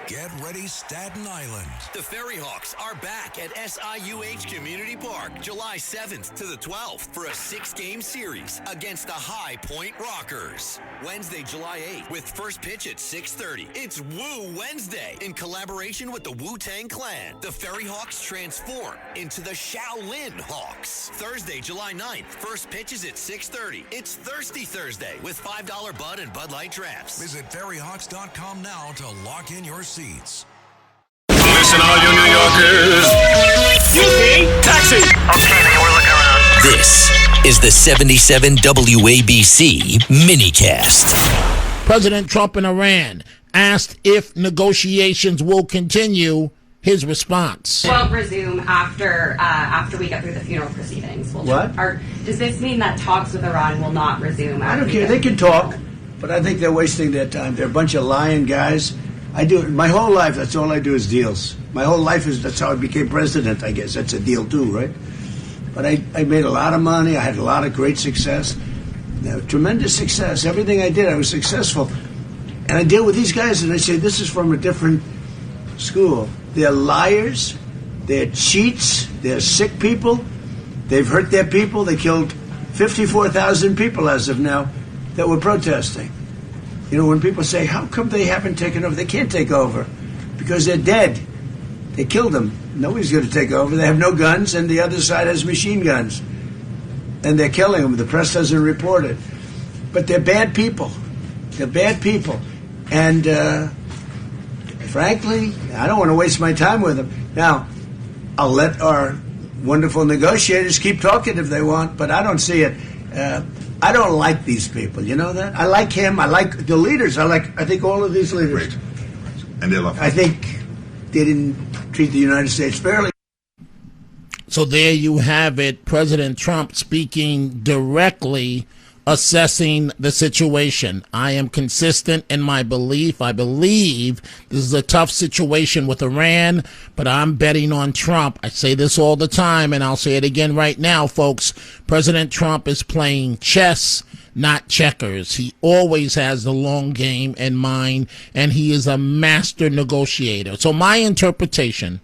Get ready, Staten Island. The Ferry Hawks are back at SIUH Community Park July 7th to the 12th for a 6-game series against the High Point Rockers. Wednesday, July 8th with first pitch at 6:30. It's Woo Wednesday in collaboration with the Wu-Tang Clan. The Ferry Hawks transform into the Shaolin Hawks. Thursday, July 9th, first pitch is at 6:30. It's Thirsty Thursday with $5 Bud and Bud Light drafts. Visit ferryhawks.com now to lock in your seats. Listen, all you New Yorkers. Excuse me, taxi. Okay, man, we're looking around. This is the 77 WABC minicast. President Trump in Iran asked if negotiations will continue. His response: Won't resume after we get through the funeral proceedings. Does this mean that talks with Iran will not resume? I don't care. They can talk, but I think they're wasting their time. They're a bunch of lying guys. I do it my whole life. That's all I do is deals. My whole life that's how I became president. I guess that's a deal too, right? But I made a lot of money. I had a lot of great success, tremendous success. Everything I did, I was successful. And I deal with these guys, and I say this is from a different school. They're liars. They're cheats. They're sick people. They've hurt their people. They killed 54,000 people as of now that were protesting. You know, when people say, how come they haven't taken over? They can't take over because they're dead. They killed them. Nobody's going to take over. They have no guns, and the other side has machine guns. And they're killing them. The press doesn't report it. But they're bad people. They're bad people. And frankly, I don't want to waste my time with them. Now, I'll let our wonderful negotiators keep talking if they want, but I don't see it. I don't like these people. You know that? I like him. I like the leaders. I think all of these leaders. Great. And they love. I think they didn't treat the United States fairly. So there you have it. President Trump speaking directly, assessing the situation. I am consistent in my belief. I believe this is a tough situation with Iran, but I'm betting on Trump. I say this all the time, and I'll say it again right now, folks. President Trump is playing chess, not checkers. He always has the long game in mind, and he is a master negotiator. So my interpretation,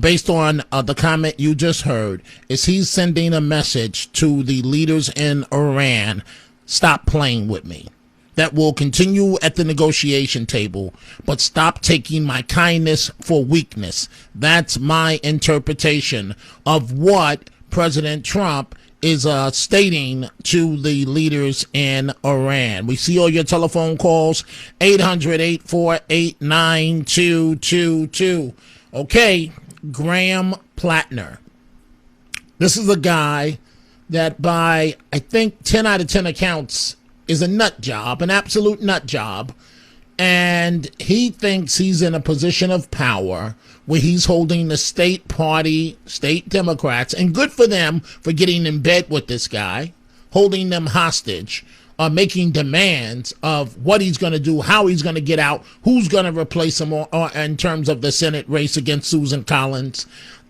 based on the comment you just heard, is he's sending a message to the leaders in Iran: stop playing with me. That will continue at the negotiation table, but stop taking my kindness for weakness. That's my interpretation of what President Trump is stating to the leaders in Iran. We see all your telephone calls, 800-848-9222. Okay, Graham Plattner. This is a guy that by, I think, 10 out of 10 accounts is a nut job, an absolute nut job. And he thinks he's in a position of power where he's holding the state party, state Democrats, and good for them for getting in bed with this guy, holding them hostage, making demands of what he's going to do, how he's going to get out, who's going to replace him or in terms of the Senate race against Susan Collins.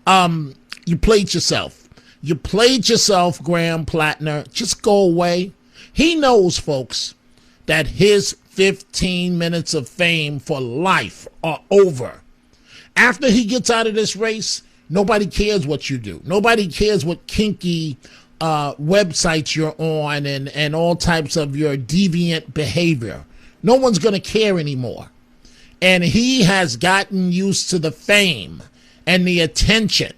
You played yourself. You played yourself, Graham Plattner. Just go away. He knows, folks, that his 15 minutes of fame for life are over. After he gets out of this race, nobody cares what you do. Nobody cares what kinky websites you're on and all types of your deviant behavior. No one's going to care anymore. And he has gotten used to the fame and the attention,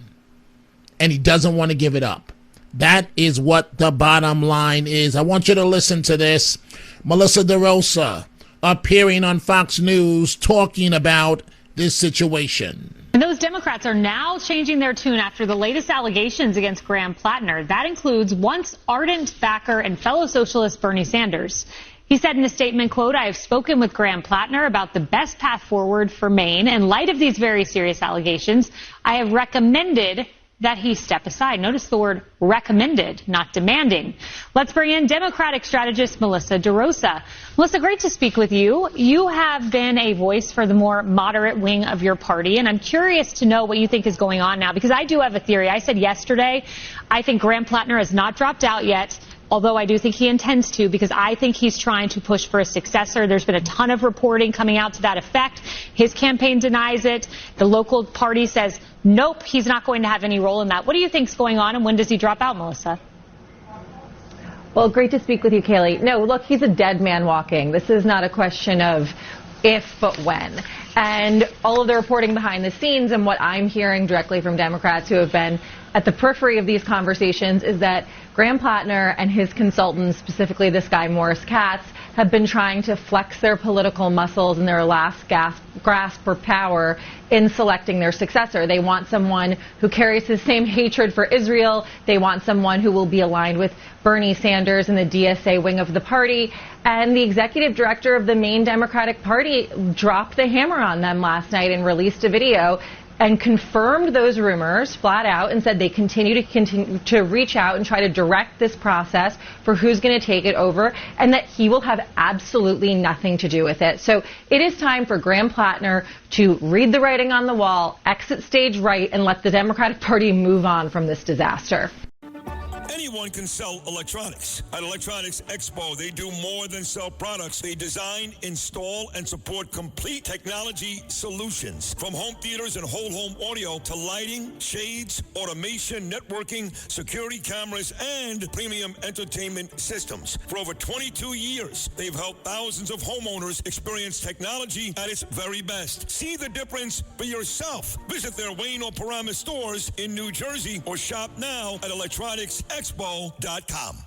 and he doesn't want to give it up. That is what the bottom line is. I want you to listen to this. Melissa DeRosa appearing on Fox News talking about this situation. And those Democrats are now changing their tune after the latest allegations against Graham Plattner. That includes once ardent backer and fellow socialist Bernie Sanders. He said in a statement, quote, "I have spoken with Graham Plattner about the best path forward for Maine. In light of these very serious allegations, I have recommended that he step aside." Notice the word recommended, not demanding. Let's bring in Democratic strategist Melissa DeRosa. Melissa, great to speak with you. You have been a voice for the more moderate wing of your party, and I'm curious to know what you think is going on now, because I do have a theory. I said yesterday, I think Graham Plattner has not dropped out yet. although I do think he intends to, because I think he's trying to push for a successor. There's been a ton of reporting coming out to that effect. His campaign denies it. The local party says, nope, he's not going to have any role in that. What do you think's going on, and when does he drop out, Melissa? Well, great to speak with you, Kaylee. No, look, he's a dead man walking. This is not a question of if, but when. And all of the reporting behind the scenes and what I'm hearing directly from Democrats who have been at the periphery of these conversations is that Graham Plattner and his consultants, specifically this guy Morris Katz, have been trying to flex their political muscles in their last grasp for power in selecting their successor. They want someone who carries the same hatred for Israel. They want someone who will be aligned with Bernie Sanders and the DSA wing of the party. And the executive director of the main Democratic Party dropped the hammer on them last night and released a video and confirmed those rumors flat out and said they continue to reach out and try to direct this process for who's going to take it over, and that he will have absolutely nothing to do with it. So it is time for Graham Plattner to read the writing on the wall, exit stage right, and let the Democratic Party move on from this disaster. Anyone can sell electronics. At Electronics Expo, they do more than sell products. They design, install, and support complete technology solutions. From home theaters and whole home audio to lighting, shades, automation, networking, security cameras, and premium entertainment systems. For over 22 years, they've helped thousands of homeowners experience technology at its very best. See the difference for yourself. Visit their Wayne or Paramus stores in New Jersey or shop now at electronicsexpo.com.